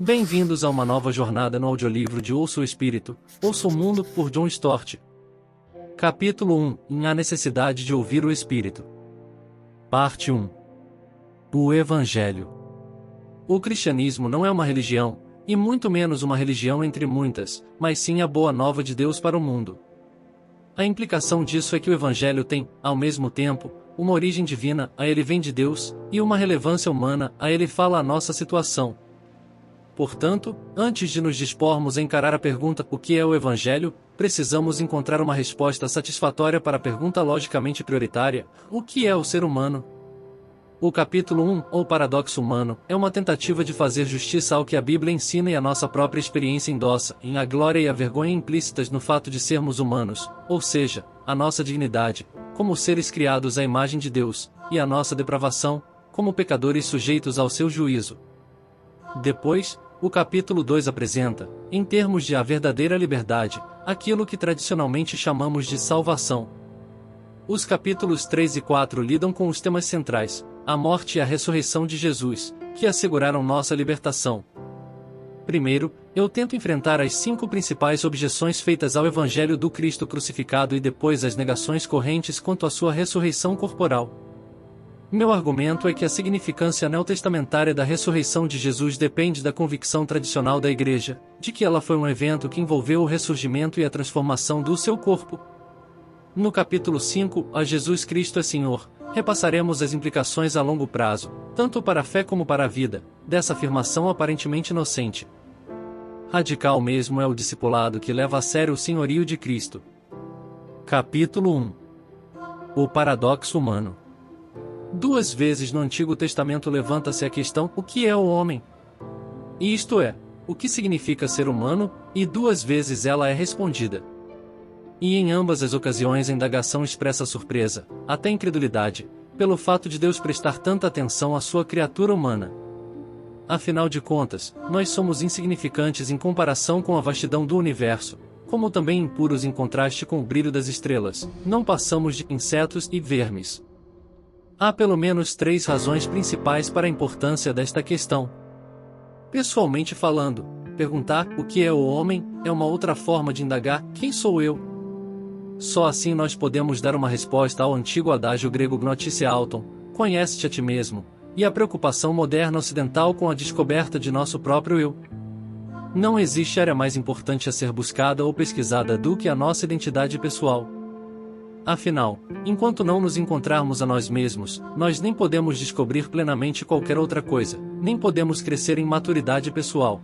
Bem-vindos a uma nova jornada no audiolivro de Ouça o Espírito, Ouça o Mundo, por John Stott. Capítulo 1 A necessidade de ouvir o Espírito. Parte 1. O Evangelho. O cristianismo não é uma religião, e muito menos uma religião entre muitas, mas sim a boa nova de Deus para o mundo. A implicação disso é que o Evangelho tem, ao mesmo tempo, uma origem divina, a ele vem de Deus, e uma relevância humana, a ele fala a nossa situação. Portanto, antes de nos dispormos a encarar a pergunta "o que é o Evangelho?", precisamos encontrar uma resposta satisfatória para a pergunta logicamente prioritária: o que é o ser humano? O capítulo 1, ou paradoxo humano, é uma tentativa de fazer justiça ao que a Bíblia ensina e a nossa própria experiência endossa, em a glória e a vergonha implícitas no fato de sermos humanos, ou seja, a nossa dignidade, como seres criados à imagem de Deus, e a nossa depravação, como pecadores sujeitos ao seu juízo. Depois, o capítulo 2 apresenta, em termos de a verdadeira liberdade, aquilo que tradicionalmente chamamos de salvação. Os capítulos 3 e 4 lidam com os temas centrais, a morte e a ressurreição de Jesus, que asseguraram nossa libertação. Primeiro, eu tento enfrentar as 5 principais objeções feitas ao Evangelho do Cristo crucificado e depois as negações correntes quanto à sua ressurreição corporal. Meu argumento é que a significância neotestamentária da ressurreição de Jesus depende da convicção tradicional da Igreja, de que ela foi um evento que envolveu o ressurgimento e a transformação do seu corpo. No capítulo 5, a Jesus Cristo é Senhor, repassaremos as implicações a longo prazo, tanto para a fé como para a vida, dessa afirmação aparentemente inocente. Radical mesmo é o discipulado que leva a sério o senhorio de Cristo. Capítulo 1. O paradoxo humano. 2 vezes no Antigo Testamento levanta-se a questão: o que é o homem? Isto é, o que significa ser humano, e 2 vezes ela é respondida. E em ambas as ocasiões a indagação expressa surpresa, até incredulidade, pelo fato de Deus prestar tanta atenção à sua criatura humana. Afinal de contas, nós somos insignificantes em comparação com a vastidão do universo, como também impuros em contraste com o brilho das estrelas, não passamos de insetos e vermes. Há pelo menos 3 razões principais para a importância desta questão. Pessoalmente falando, perguntar "o que é o homem?" é uma outra forma de indagar "quem sou eu?". Só assim nós podemos dar uma resposta ao antigo adágio grego gnotícia auton, conhece-te a ti mesmo, e à preocupação moderna ocidental com a descoberta de nosso próprio eu. Não existe área mais importante a ser buscada ou pesquisada do que a nossa identidade pessoal. Afinal, enquanto não nos encontrarmos a nós mesmos, nós nem podemos descobrir plenamente qualquer outra coisa, nem podemos crescer em maturidade pessoal.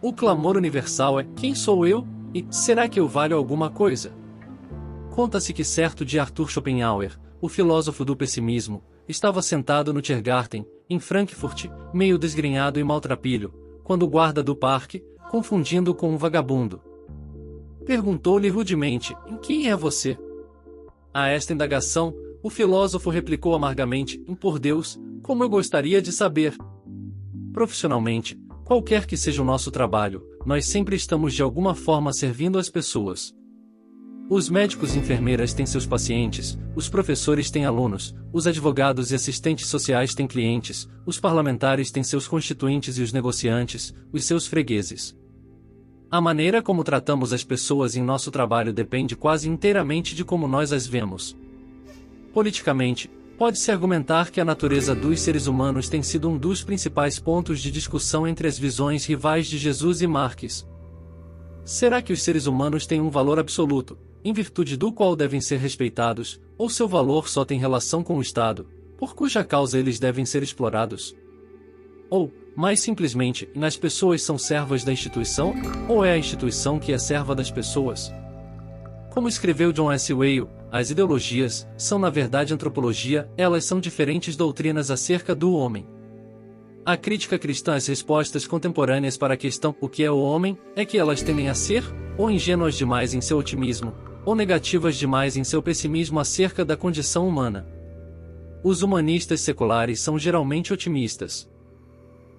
O clamor universal é: quem sou eu? E será que eu valho alguma coisa? Conta-se que certo dia Arthur Schopenhauer, o filósofo do pessimismo, estava sentado no Tiergarten, em Frankfurt, meio desgrenhado e maltrapilho, quando o guarda do parque, confundindo-o com um vagabundo, perguntou-lhe rudemente: quem é você? A esta indagação, o filósofo replicou amargamente: por Deus, como eu gostaria de saber. Profissionalmente, qualquer que seja o nosso trabalho, nós sempre estamos de alguma forma servindo as pessoas. Os médicos e enfermeiras têm seus pacientes, os professores têm alunos, os advogados e assistentes sociais têm clientes, os parlamentares têm seus constituintes e os negociantes, os seus fregueses. A maneira como tratamos as pessoas em nosso trabalho depende quase inteiramente de como nós as vemos. Politicamente, pode-se argumentar que a natureza dos seres humanos tem sido um dos principais pontos de discussão entre as visões rivais de Jesus e Marx. Será que os seres humanos têm um valor absoluto, em virtude do qual devem ser respeitados, ou seu valor só tem relação com o Estado, por cuja causa eles devem ser explorados? Ou, mais simplesmente, as pessoas são servas da instituição, ou é a instituição que é serva das pessoas? Como escreveu John S. Weil, as ideologias são na verdade antropologia, elas são diferentes doutrinas acerca do homem. A crítica cristã às respostas contemporâneas para a questão "o que é o homem?" é que elas tendem a ser, ou ingênuas demais em seu otimismo, ou negativas demais em seu pessimismo acerca da condição humana. Os humanistas seculares são geralmente otimistas.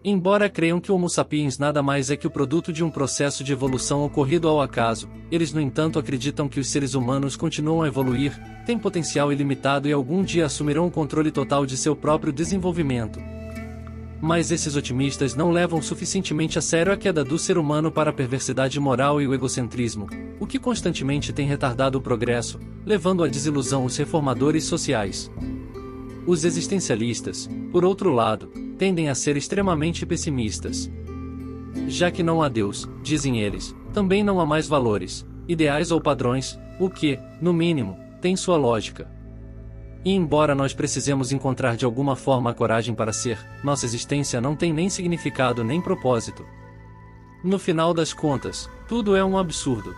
Embora creiam que o Homo sapiens nada mais é que o produto de um processo de evolução ocorrido ao acaso, eles no entanto acreditam que os seres humanos continuam a evoluir, têm potencial ilimitado e algum dia assumirão o controle total de seu próprio desenvolvimento. Mas esses otimistas não levam suficientemente a sério a queda do ser humano para a perversidade moral e o egocentrismo, o que constantemente tem retardado o progresso, levando à desilusão os reformadores sociais. Os existencialistas, por outro lado, tendem a ser extremamente pessimistas. Já que não há Deus, dizem eles, também não há mais valores, ideais ou padrões, o que, no mínimo, tem sua lógica. E embora nós precisemos encontrar de alguma forma a coragem para ser, nossa existência não tem nem significado nem propósito. No final das contas, tudo é um absurdo.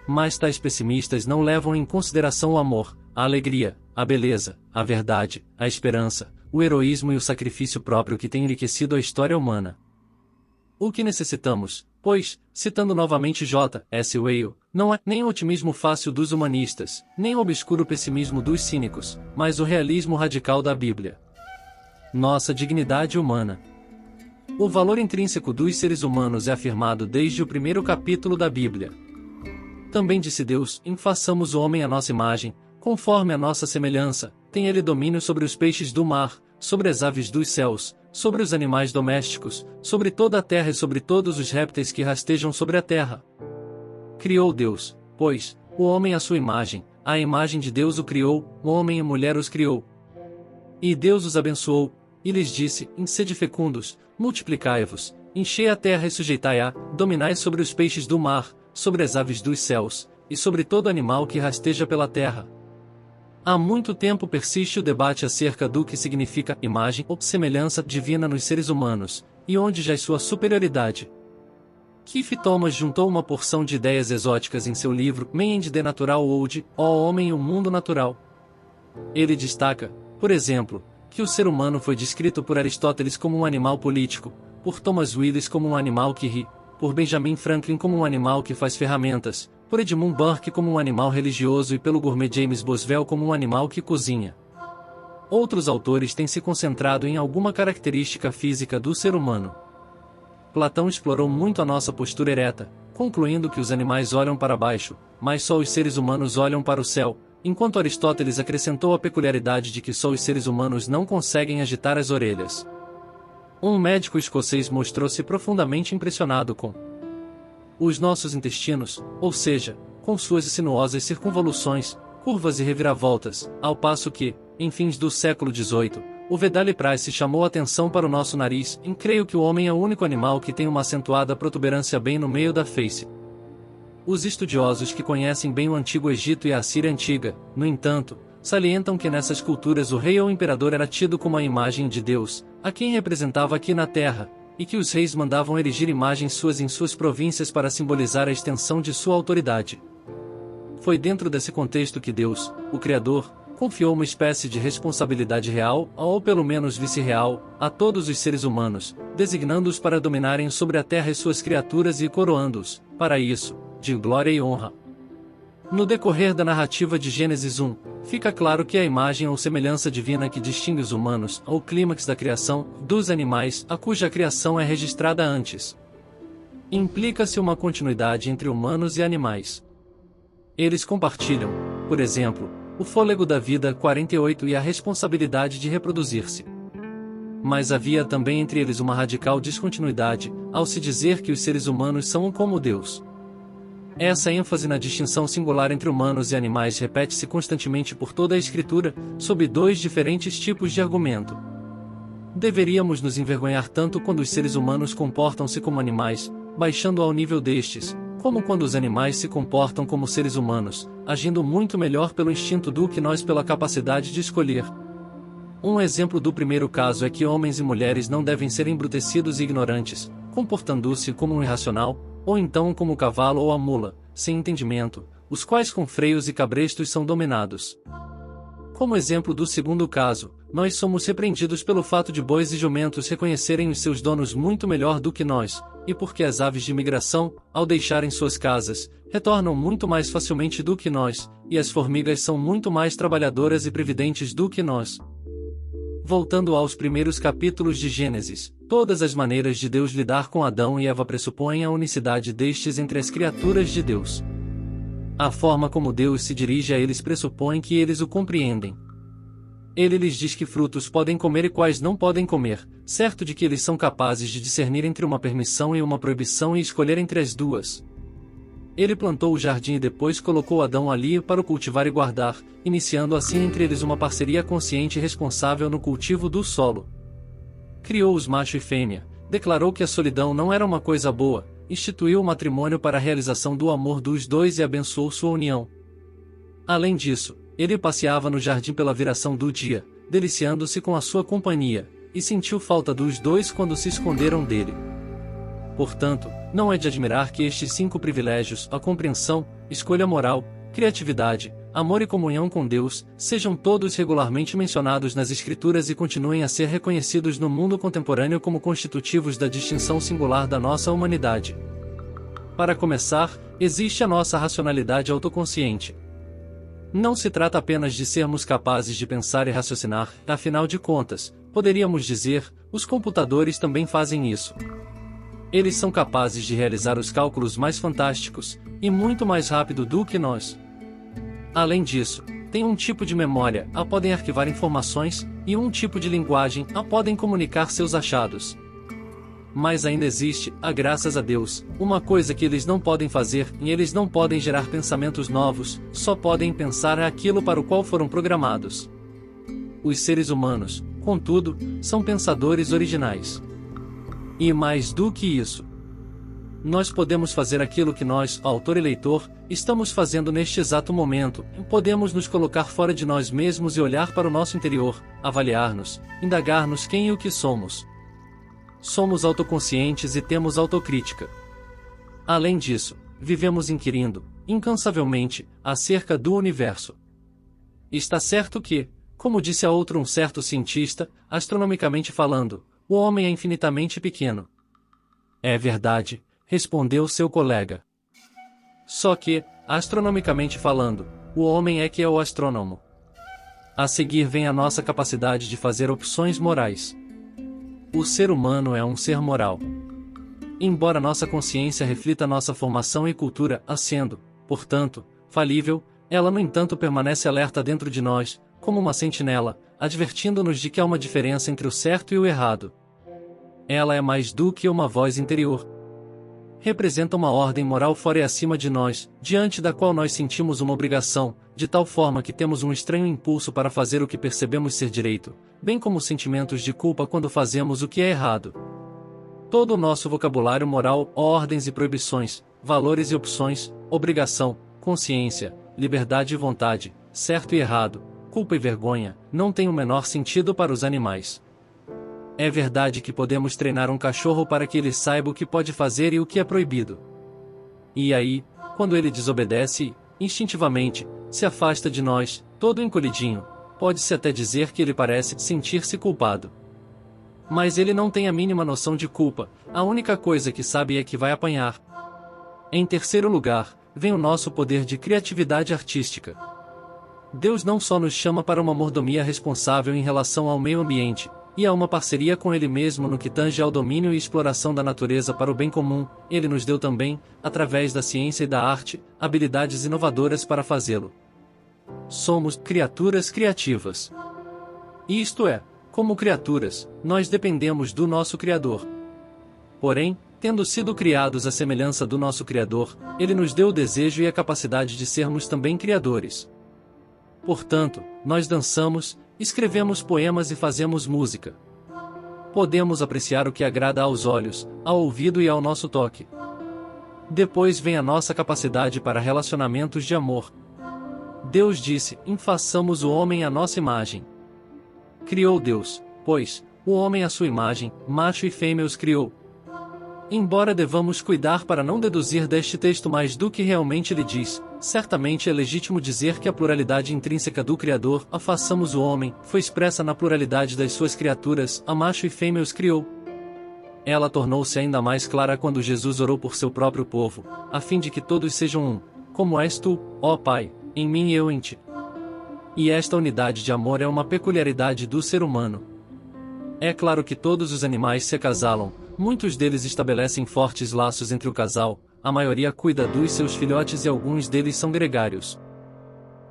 Mas tais pessimistas não levam em consideração o amor, a alegria, a beleza, a verdade, a esperança, o heroísmo e o sacrifício próprio que tem enriquecido a história humana. O que necessitamos, pois, citando novamente J. S. Weil, não é nem o otimismo fácil dos humanistas, nem o obscuro pessimismo dos cínicos, mas o realismo radical da Bíblia. Nossa dignidade humana. O valor intrínseco dos seres humanos é afirmado desde o primeiro capítulo da Bíblia. Também disse Deus: façamos o homem à nossa imagem, conforme a nossa semelhança, tem ele domínio sobre os peixes do mar, sobre as aves dos céus, sobre os animais domésticos, sobre toda a terra e sobre todos os répteis que rastejam sobre a terra. Criou Deus, pois, o homem à sua imagem, à imagem de Deus o criou, homem e mulher os criou. E Deus os abençoou, e lhes disse: sede fecundos, multiplicai-vos, enchei a terra e sujeitai-a, dominai sobre os peixes do mar, sobre as aves dos céus, e sobre todo animal que rasteja pela terra. Há muito tempo persiste o debate acerca do que significa imagem ou semelhança divina nos seres humanos, e onde jaz sua superioridade. Keith Thomas juntou uma porção de ideias exóticas em seu livro Man and the Natural World, O Homem e o Mundo Natural. Ele destaca, por exemplo, que o ser humano foi descrito por Aristóteles como um animal político, por Thomas Willis como um animal que ri, por Benjamin Franklin como um animal que faz ferramentas, por Edmund Burke como um animal religioso e pelo gourmet James Boswell como um animal que cozinha. Outros autores têm se concentrado em alguma característica física do ser humano. Platão explorou muito a nossa postura ereta, concluindo que os animais olham para baixo, mas só os seres humanos olham para o céu, enquanto Aristóteles acrescentou a peculiaridade de que só os seres humanos não conseguem agitar as orelhas. Um médico escocês mostrou-se profundamente impressionado com os nossos intestinos, ou seja, com suas sinuosas circunvoluções, curvas e reviravoltas, ao passo que, em fins do século XVIII, o Vedali Price chamou atenção para o nosso nariz, e creio que o homem é o único animal que tem uma acentuada protuberância bem no meio da face. Os estudiosos que conhecem bem o Antigo Egito e a Síria Antiga, no entanto, salientam que nessas culturas o rei ou imperador era tido como a imagem de Deus, a quem representava aqui na terra, e que os reis mandavam erigir imagens suas em suas províncias para simbolizar a extensão de sua autoridade. Foi dentro desse contexto que Deus, o Criador, confiou uma espécie de responsabilidade real, ou pelo menos vice-real, a todos os seres humanos, designando-os para dominarem sobre a terra e suas criaturas e coroando-os, para isso, de glória e honra. No decorrer da narrativa de Gênesis 1, fica claro que a imagem ou semelhança divina que distingue os humanos, ao clímax da criação, dos animais, a cuja criação é registrada antes. Implica-se uma continuidade entre humanos e animais. Eles compartilham, por exemplo, o fôlego da vida 48 e a responsabilidade de reproduzir-se. Mas havia também entre eles uma radical descontinuidade, ao se dizer que os seres humanos são um como Deus. Essa ênfase na distinção singular entre humanos e animais repete-se constantemente por toda a Escritura, sob dois diferentes tipos de argumento. Deveríamos nos envergonhar tanto quando os seres humanos comportam-se como animais, baixando ao nível destes, como quando os animais se comportam como seres humanos, agindo muito melhor pelo instinto do que nós pela capacidade de escolher. Um exemplo do primeiro caso é que homens e mulheres não devem ser embrutecidos e ignorantes, comportando-se como um irracional, ou então como o cavalo ou a mula, sem entendimento, os quais com freios e cabrestos são dominados. Como exemplo do segundo caso, nós somos repreendidos pelo fato de bois e jumentos reconhecerem os seus donos muito melhor do que nós, e porque as aves de migração, ao deixarem suas casas, retornam muito mais facilmente do que nós, e as formigas são muito mais trabalhadoras e previdentes do que nós. Voltando aos primeiros capítulos de Gênesis, todas as maneiras de Deus lidar com Adão e Eva pressupõem a unicidade destes entre as criaturas de Deus. A forma como Deus se dirige a eles pressupõe que eles o compreendem. Ele lhes diz que frutos podem comer e quais não podem comer, certo de que eles são capazes de discernir entre uma permissão e uma proibição e escolher entre as duas. Ele plantou o jardim e depois colocou Adão ali para o cultivar e guardar, iniciando assim entre eles uma parceria consciente e responsável no cultivo do solo. Criou-os macho e fêmea, declarou que a solidão não era uma coisa boa, instituiu o matrimônio para a realização do amor dos dois e abençoou sua união. Além disso, ele passeava no jardim pela viração do dia, deliciando-se com a sua companhia, e sentiu falta dos dois quando se esconderam dele. Portanto, não é de admirar que estes 5 privilégios, a compreensão, escolha moral, criatividade, amor e comunhão com Deus, sejam todos regularmente mencionados nas Escrituras e continuem a ser reconhecidos no mundo contemporâneo como constitutivos da distinção singular da nossa humanidade. Para começar, existe a nossa racionalidade autoconsciente. Não se trata apenas de sermos capazes de pensar e raciocinar, afinal de contas, poderíamos dizer, os computadores também fazem isso. Eles são capazes de realizar os cálculos mais fantásticos, e muito mais rápido do que nós. Além disso, têm um tipo de memória, podem arquivar informações, e um tipo de linguagem, podem comunicar seus achados. Mas ainda existe, graças a Deus, uma coisa que eles não podem fazer, e eles não podem gerar pensamentos novos, só podem pensar aquilo para o qual foram programados. Os seres humanos, contudo, são pensadores originais. E mais do que isso, nós podemos fazer aquilo que nós, autor e leitor, estamos fazendo neste exato momento, podemos nos colocar fora de nós mesmos e olhar para o nosso interior, avaliar-nos, indagar-nos quem e o que somos. Somos autoconscientes e temos autocrítica. Além disso, vivemos inquirindo, incansavelmente, acerca do universo. Está certo que, como disse a outro um certo cientista, astronomicamente falando, o homem é infinitamente pequeno. É verdade, respondeu seu colega. Só que, astronomicamente falando, o homem é que é o astrônomo. A seguir vem a nossa capacidade de fazer opções morais. O ser humano é um ser moral. Embora nossa consciência reflita nossa formação e cultura, sendo, portanto, falível, ela no entanto permanece alerta dentro de nós, como uma sentinela, advertindo-nos de que há uma diferença entre o certo e o errado. Ela é mais do que uma voz interior. Representa uma ordem moral fora e acima de nós, diante da qual nós sentimos uma obrigação, de tal forma que temos um estranho impulso para fazer o que percebemos ser direito, bem como sentimentos de culpa quando fazemos o que é errado. Todo o nosso vocabulário moral, ordens e proibições, valores e opções, obrigação, consciência, liberdade e vontade, certo e errado, culpa e vergonha, não tem o menor sentido para os animais. É verdade que podemos treinar um cachorro para que ele saiba o que pode fazer e o que é proibido. E aí, quando ele desobedece, instintivamente, se afasta de nós, todo encolhidinho, pode-se até dizer que ele parece sentir-se culpado. Mas ele não tem a mínima noção de culpa, a única coisa que sabe é que vai apanhar. Em terceiro lugar, vem o nosso poder de criatividade artística. Deus não só nos chama para uma mordomia responsável em relação ao meio ambiente, e a uma parceria com Ele mesmo no que tange ao domínio e exploração da natureza para o bem comum, Ele nos deu também, através da ciência e da arte, habilidades inovadoras para fazê-lo. Somos criaturas criativas. Isto é, como criaturas, nós dependemos do nosso Criador. Porém, tendo sido criados à semelhança do nosso Criador, Ele nos deu o desejo e a capacidade de sermos também criadores. Portanto, nós dançamos, escrevemos poemas e fazemos música. Podemos apreciar o que agrada aos olhos, ao ouvido e ao nosso toque. Depois vem a nossa capacidade para relacionamentos de amor. Deus disse: façamos o homem à nossa imagem. Criou Deus, pois, o homem à sua imagem, macho e fêmea os criou. Embora devamos cuidar para não deduzir deste texto mais do que realmente ele diz, certamente é legítimo dizer que a pluralidade intrínseca do Criador, a façamos o homem, foi expressa na pluralidade das suas criaturas, a macho e fêmea os criou. Ela tornou-se ainda mais clara quando Jesus orou por seu próprio povo, a fim de que todos sejam um, como és tu, ó Pai, em mim e eu em ti. E esta unidade de amor é uma peculiaridade do ser humano. É claro que todos os animais se acasalam, muitos deles estabelecem fortes laços entre o casal, a maioria cuida dos seus filhotes e alguns deles são gregários.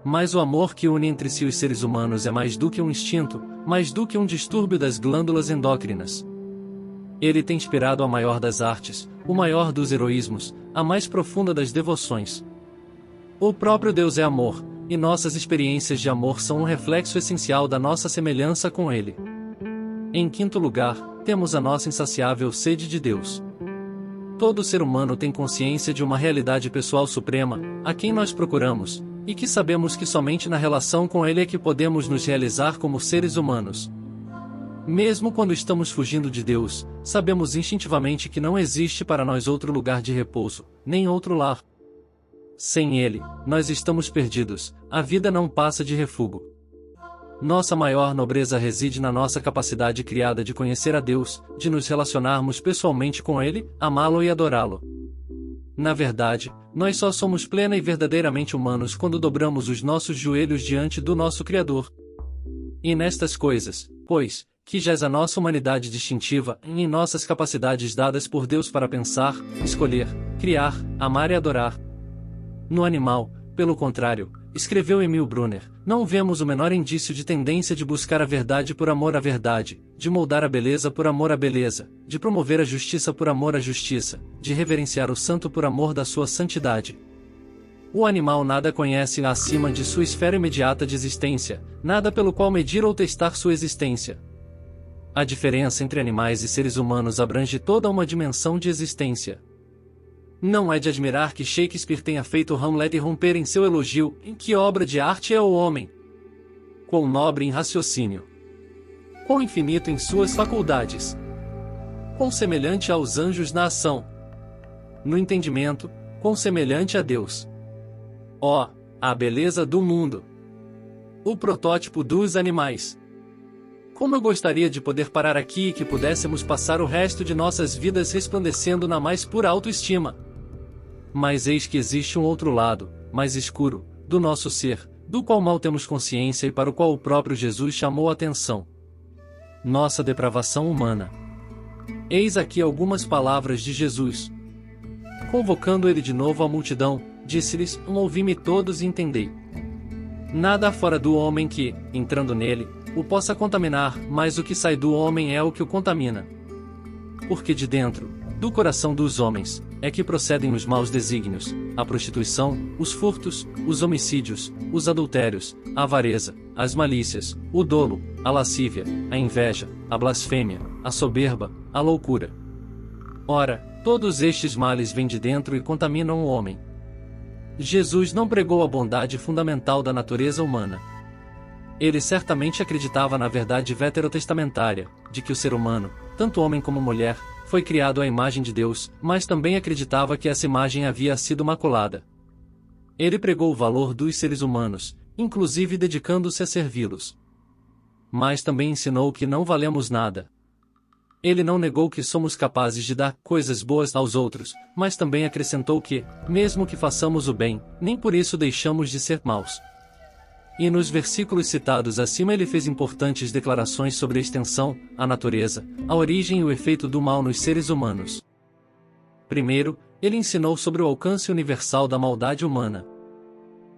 Mas o amor que une entre si os seres humanos é mais do que um instinto, mais do que um distúrbio das glândulas endócrinas. Ele tem inspirado a maior das artes, o maior dos heroísmos, a mais profunda das devoções. O próprio Deus é amor, e nossas experiências de amor são um reflexo essencial da nossa semelhança com Ele. Em quinto lugar, temos a nossa insaciável sede de Deus. Todo ser humano tem consciência de uma realidade pessoal suprema, a quem nós procuramos, e que sabemos que somente na relação com Ele é que podemos nos realizar como seres humanos. Mesmo quando estamos fugindo de Deus, sabemos instintivamente que não existe para nós outro lugar de repouso, nem outro lar. Sem Ele, nós estamos perdidos, a vida não passa de refúgio. Nossa maior nobreza reside na nossa capacidade criada de conhecer a Deus, de nos relacionarmos pessoalmente com Ele, amá-lo e adorá-lo. Na verdade, nós só somos plena e verdadeiramente humanos quando dobramos os nossos joelhos diante do nosso Criador. E nestas coisas, pois, que jaz a nossa humanidade distintiva, e em nossas capacidades dadas por Deus para pensar, escolher, criar, amar e adorar. No animal, pelo contrário, escreveu Emil Brunner, não vemos o menor indício de tendência de buscar a verdade por amor à verdade, de moldar a beleza por amor à beleza, de promover a justiça por amor à justiça, de reverenciar o santo por amor da sua santidade. O animal nada conhece acima de sua esfera imediata de existência, nada pelo qual medir ou testar sua existência. A diferença entre animais e seres humanos abrange toda uma dimensão de existência. Não é de admirar que Shakespeare tenha feito Hamlet irromper em seu elogio, em que obra de arte é o homem. Quão nobre em raciocínio. Quão infinito em suas faculdades. Quão semelhante aos anjos na ação. No entendimento, quão semelhante a Deus. Ó, a beleza do mundo. O protótipo dos animais. Como eu gostaria de poder parar aqui e que pudéssemos passar o resto de nossas vidas resplandecendo na mais pura autoestima. Mas eis que existe um outro lado, mais escuro, do nosso ser, do qual mal temos consciência e para o qual o próprio Jesus chamou a atenção. Nossa depravação humana. Eis aqui algumas palavras de Jesus. Convocando ele de novo a multidão, disse-lhes: ouvi-me todos e entendei. Nada há fora do homem que, entrando nele, o possa contaminar, mas o que sai do homem é o que o contamina. Porque de dentro, do coração dos homens, é que procedem os maus desígnios, a prostituição, os furtos, os homicídios, os adultérios, a avareza, as malícias, o dolo, a lascívia, a inveja, a blasfêmia, a soberba, a loucura. Ora, todos estes males vêm de dentro e contaminam o homem. Jesus não pregou a bondade fundamental da natureza humana. Ele certamente acreditava na verdade veterotestamentária, de que o ser humano, tanto homem como mulher, foi criado à imagem de Deus, mas também acreditava que essa imagem havia sido maculada. Ele pregou o valor dos seres humanos, inclusive dedicando-se a servi-los. Mas também ensinou que não valemos nada. Ele não negou que somos capazes de dar coisas boas aos outros, mas também acrescentou que, mesmo que façamos o bem, nem por isso deixamos de ser maus. E nos versículos citados acima ele fez importantes declarações sobre a extensão, a natureza, a origem e o efeito do mal nos seres humanos. Primeiro, ele ensinou sobre o alcance universal da maldade humana.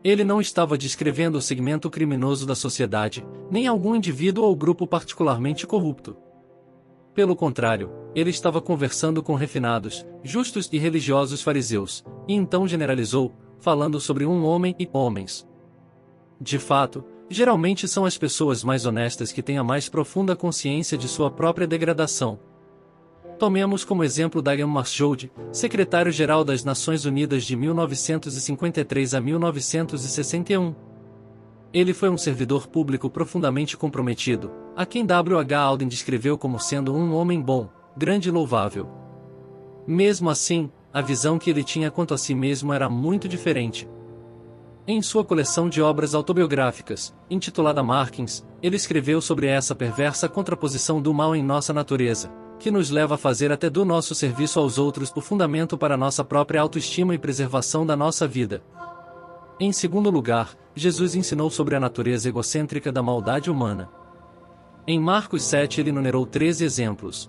Ele não estava descrevendo o segmento criminoso da sociedade, nem algum indivíduo ou grupo particularmente corrupto. Pelo contrário, ele estava conversando com refinados, justos e religiosos fariseus, e então generalizou, falando sobre um homem e homens. De fato, geralmente são as pessoas mais honestas que têm a mais profunda consciência de sua própria degradação. Tomemos como exemplo Dagan Marshood, secretário-geral das Nações Unidas de 1953 a 1961. Ele foi um servidor público profundamente comprometido, a quem W. H. Auden descreveu como sendo um homem bom, grande e louvável. Mesmo assim, a visão que ele tinha quanto a si mesmo era muito diferente. Em sua coleção de obras autobiográficas, intitulada Markings, ele escreveu sobre essa perversa contraposição do mal em nossa natureza, que nos leva a fazer até do nosso serviço aos outros o fundamento para nossa própria autoestima e preservação da nossa vida. Em segundo lugar, Jesus ensinou sobre a natureza egocêntrica da maldade humana. Em Marcos 7 ele enumerou 13 exemplos.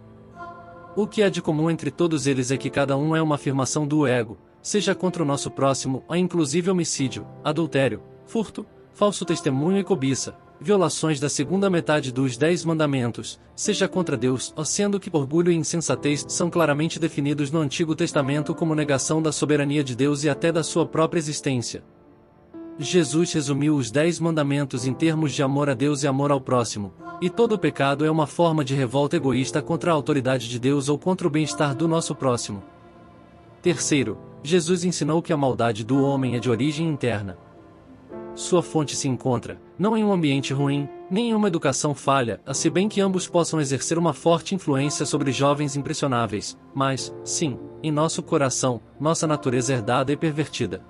O que há de comum entre todos eles é que cada um é uma afirmação do ego, seja contra o nosso próximo, ou inclusive homicídio, adultério, furto, falso testemunho e cobiça, violações da segunda metade dos 10 mandamentos, seja contra Deus, sendo que orgulho e insensatez são claramente definidos no Antigo Testamento como negação da soberania de Deus e até da sua própria existência. Jesus resumiu os 10 mandamentos em termos de amor a Deus e amor ao próximo, e todo pecado é uma forma de revolta egoísta contra a autoridade de Deus ou contra o bem-estar do nosso próximo. Terceiro, Jesus ensinou que a maldade do homem é de origem interna. Sua fonte se encontra, não em um ambiente ruim, nem em uma educação falha, se bem que ambos possam exercer uma forte influência sobre jovens impressionáveis, mas, sim, em nosso coração, nossa natureza herdada e pervertida.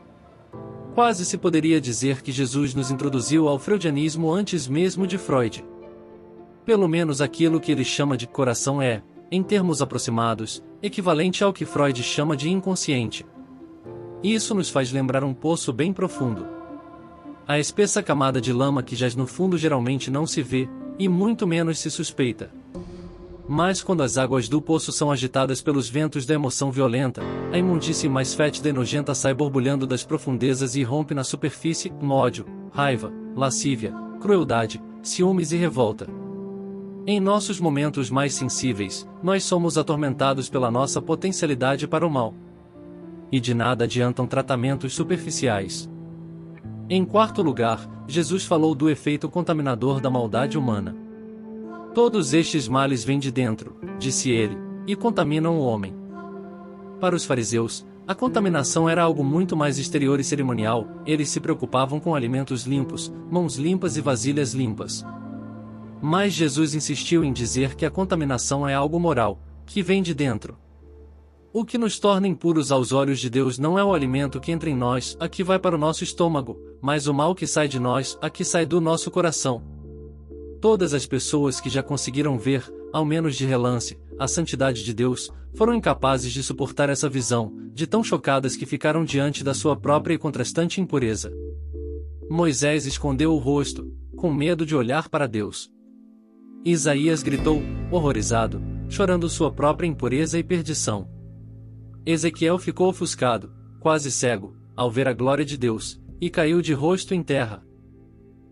Quase se poderia dizer que Jesus nos introduziu ao freudianismo antes mesmo de Freud. Pelo menos aquilo que ele chama de coração é, em termos aproximados, equivalente ao que Freud chama de inconsciente. Isso nos faz lembrar um poço bem profundo. A espessa camada de lama que jaz no fundo geralmente não se vê, e muito menos se suspeita. Mas quando as águas do poço são agitadas pelos ventos da emoção violenta, a imundície mais fétida e nojenta sai borbulhando das profundezas e rompe na superfície, com ódio, raiva, lascívia, crueldade, ciúmes e revolta. Em nossos momentos mais sensíveis, nós somos atormentados pela nossa potencialidade para o mal. E de nada adiantam tratamentos superficiais. Em quarto lugar, Jesus falou do efeito contaminador da maldade humana. Todos estes males vêm de dentro, disse ele, e contaminam o homem. Para os fariseus, a contaminação era algo muito mais exterior e cerimonial, eles se preocupavam com alimentos limpos, mãos limpas e vasilhas limpas. Mas Jesus insistiu em dizer que a contaminação é algo moral, que vem de dentro. O que nos torna impuros aos olhos de Deus não é o alimento que entra em nós, a que vai para o nosso estômago, mas o mal que sai de nós, a que sai do nosso coração. Todas as pessoas que já conseguiram ver, ao menos de relance, a santidade de Deus, foram incapazes de suportar essa visão, de tão chocadas que ficaram diante da sua própria e contrastante impureza. Moisés escondeu o rosto, com medo de olhar para Deus. Isaías gritou, horrorizado, chorando sua própria impureza e perdição. Ezequiel ficou ofuscado, quase cego, ao ver a glória de Deus, e caiu de rosto em terra.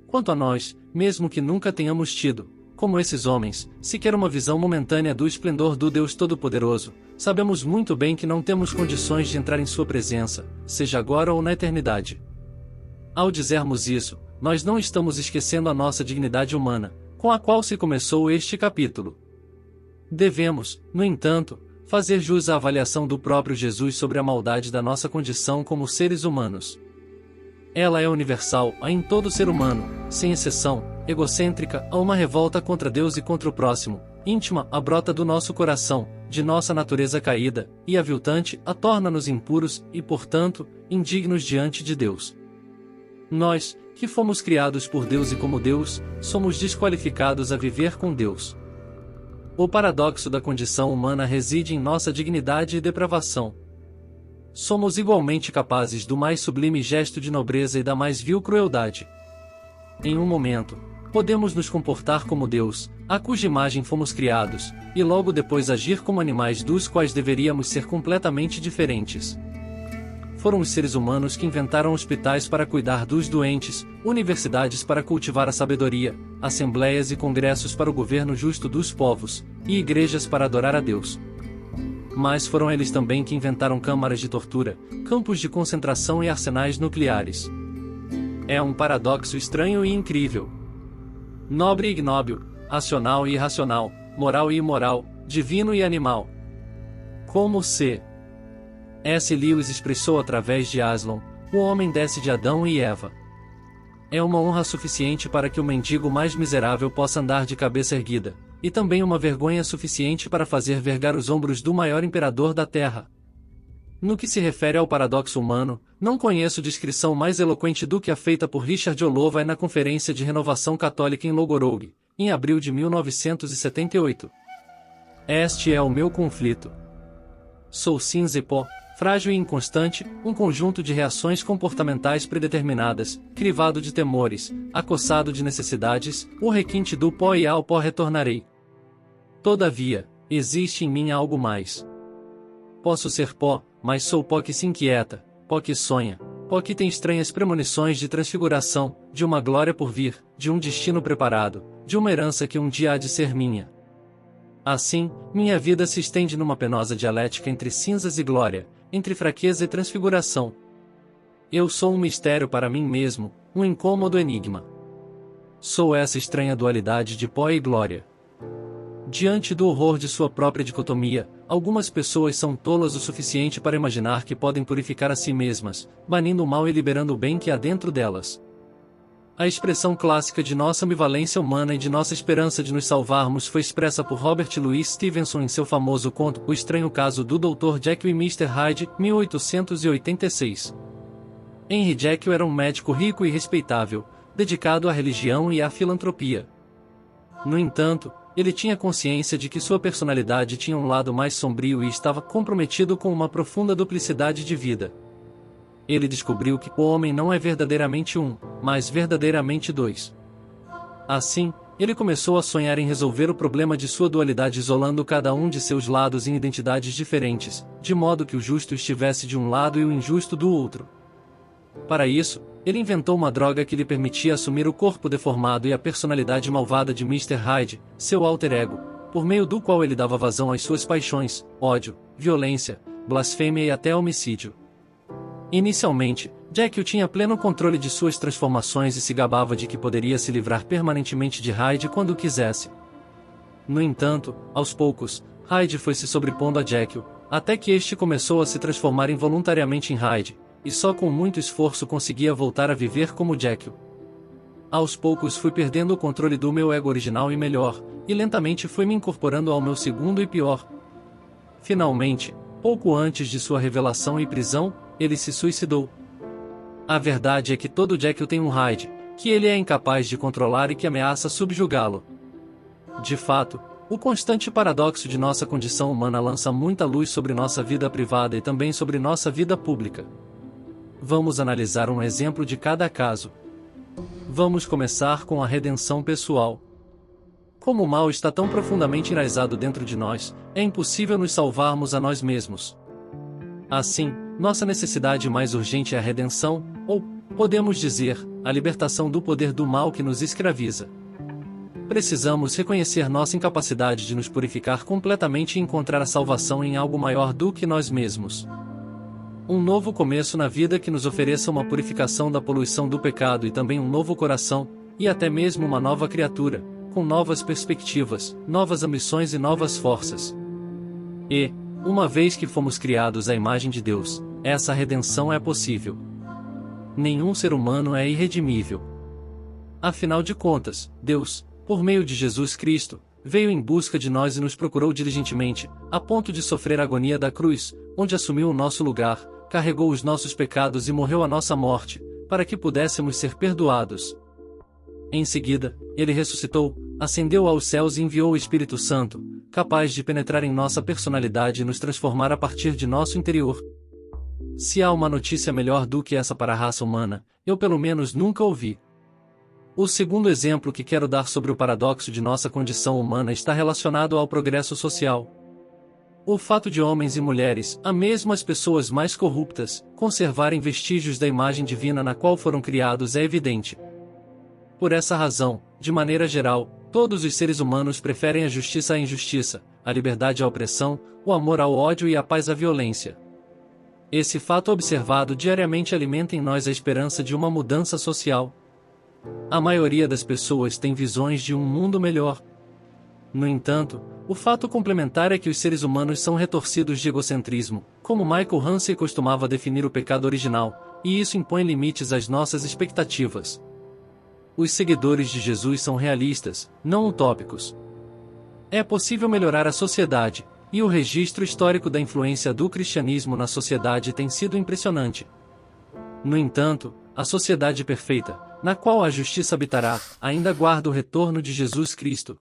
Quanto a nós, mesmo que nunca tenhamos tido, como esses homens, sequer uma visão momentânea do esplendor do Deus Todo-Poderoso, sabemos muito bem que não temos condições de entrar em sua presença, seja agora ou na eternidade. Ao dizermos isso, nós não estamos esquecendo a nossa dignidade humana, com a qual se começou este capítulo. Devemos, no entanto, fazer jus à avaliação do próprio Jesus sobre a maldade da nossa condição como seres humanos. Ela é universal, há em todo ser humano, sem exceção, egocêntrica, há uma revolta contra Deus e contra o próximo, íntima, a brota do nosso coração, de nossa natureza caída, e aviltante, a torna-nos impuros, e portanto, indignos diante de Deus. Nós, que fomos criados por Deus e como Deus, somos desqualificados a viver com Deus. O paradoxo da condição humana reside em nossa dignidade e depravação. Somos igualmente capazes do mais sublime gesto de nobreza e da mais vil crueldade. Em um momento, podemos nos comportar como Deus, a cuja imagem fomos criados, e logo depois agir como animais dos quais deveríamos ser completamente diferentes. Foram os seres humanos que inventaram hospitais para cuidar dos doentes, universidades para cultivar a sabedoria, assembleias e congressos para o governo justo dos povos, e igrejas para adorar a Deus. Mas foram eles também que inventaram câmaras de tortura, campos de concentração e arsenais nucleares. É um paradoxo estranho e incrível. Nobre e ignóbil, racional e irracional, moral e imoral, divino e animal. Como C.S. Lewis expressou através de Aslan, o homem desce de Adão e Eva. É uma honra suficiente para que o mendigo mais miserável possa andar de cabeça erguida, e também uma vergonha suficiente para fazer vergar os ombros do maior imperador da Terra. No que se refere ao paradoxo humano, não conheço descrição mais eloquente do que a feita por Richard Olovay na Conferência de Renovação Católica em Logorog, em abril de 1978. Este é o meu conflito. Sou cinza e pó, frágil e inconstante, um conjunto de reações comportamentais predeterminadas, crivado de temores, acossado de necessidades, o requinte do pó e ao pó retornarei. Todavia, existe em mim algo mais. Posso ser pó, mas sou pó que se inquieta, pó que sonha, Poe tem estranhas premonições de transfiguração, de uma glória por vir, de um destino preparado, de uma herança que um dia há de ser minha. Assim, minha vida se estende numa penosa dialética entre cinzas e glória, entre fraqueza e transfiguração. Eu sou um mistério para mim mesmo, um incômodo enigma. Sou essa estranha dualidade de pó e glória. Diante do horror de sua própria dicotomia, algumas pessoas são tolas o suficiente para imaginar que podem purificar a si mesmas, banindo o mal e liberando o bem que há dentro delas. A expressão clássica de nossa ambivalência humana e de nossa esperança de nos salvarmos foi expressa por Robert Louis Stevenson em seu famoso conto O Estranho Caso do Dr. Jekyll e Mr. Hyde, 1886. Henry Jekyll era um médico rico e respeitável, dedicado à religião e à filantropia. No entanto, ele tinha consciência de que sua personalidade tinha um lado mais sombrio e estava comprometido com uma profunda duplicidade de vida. Ele descobriu que o homem não é verdadeiramente um, mas verdadeiramente dois. Assim, ele começou a sonhar em resolver o problema de sua dualidade isolando cada um de seus lados em identidades diferentes, de modo que o justo estivesse de um lado e o injusto do outro. Para isso, ele inventou uma droga que lhe permitia assumir o corpo deformado e a personalidade malvada de Mr. Hyde, seu alter ego, por meio do qual ele dava vazão às suas paixões, ódio, violência, blasfêmia e até homicídio. Inicialmente, Jekyll tinha pleno controle de suas transformações e se gabava de que poderia se livrar permanentemente de Hyde quando quisesse. No entanto, aos poucos, Hyde foi se sobrepondo a Jekyll, até que este começou a se transformar involuntariamente em Hyde, e só com muito esforço conseguia voltar a viver como Jekyll. Aos poucos fui perdendo o controle do meu ego original e melhor, e lentamente fui me incorporando ao meu segundo e pior. Finalmente, pouco antes de sua revelação e prisão, ele se suicidou. A verdade é que todo Jekyll tem um Hyde, que ele é incapaz de controlar e que ameaça subjugá-lo. De fato, o constante paradoxo de nossa condição humana lança muita luz sobre nossa vida privada e também sobre nossa vida pública. Vamos analisar um exemplo de cada caso. Vamos começar com a redenção pessoal. Como o mal está tão profundamente enraizado dentro de nós, é impossível nos salvarmos a nós mesmos. Assim, nossa necessidade mais urgente é a redenção, ou, podemos dizer, a libertação do poder do mal que nos escraviza. Precisamos reconhecer nossa incapacidade de nos purificar completamente e encontrar a salvação em algo maior do que nós mesmos. Um novo começo na vida que nos ofereça uma purificação da poluição do pecado e também um novo coração, e até mesmo uma nova criatura, com novas perspectivas, novas ambições e novas forças. E, uma vez que fomos criados à imagem de Deus, essa redenção é possível. Nenhum ser humano é irredimível. Afinal de contas, Deus, por meio de Jesus Cristo, veio em busca de nós e nos procurou diligentemente, a ponto de sofrer a agonia da cruz, onde assumiu o nosso lugar, carregou os nossos pecados e morreu a nossa morte, para que pudéssemos ser perdoados. Em seguida, ele ressuscitou, ascendeu aos céus e enviou o Espírito Santo, capaz de penetrar em nossa personalidade e nos transformar a partir de nosso interior. Se há uma notícia melhor do que essa para a raça humana, eu pelo menos nunca ouvi. O segundo exemplo que quero dar sobre o paradoxo de nossa condição humana está relacionado ao progresso social. O fato de homens e mulheres, a mesmo as pessoas mais corruptas, conservarem vestígios da imagem divina na qual foram criados é evidente. Por essa razão, de maneira geral, todos os seres humanos preferem a justiça à injustiça, a liberdade à opressão, o amor ao ódio e a paz à violência. Esse fato observado diariamente alimenta em nós a esperança de uma mudança social. A maioria das pessoas tem visões de um mundo melhor. No entanto, o fato complementar é que os seres humanos são retorcidos de egocentrismo, como Michael Hansen costumava definir o pecado original, e isso impõe limites às nossas expectativas. Os seguidores de Jesus são realistas, não utópicos. É possível melhorar a sociedade, e o registro histórico da influência do cristianismo na sociedade tem sido impressionante. No entanto, a sociedade perfeita, na qual a justiça habitará, ainda aguarda o retorno de Jesus Cristo.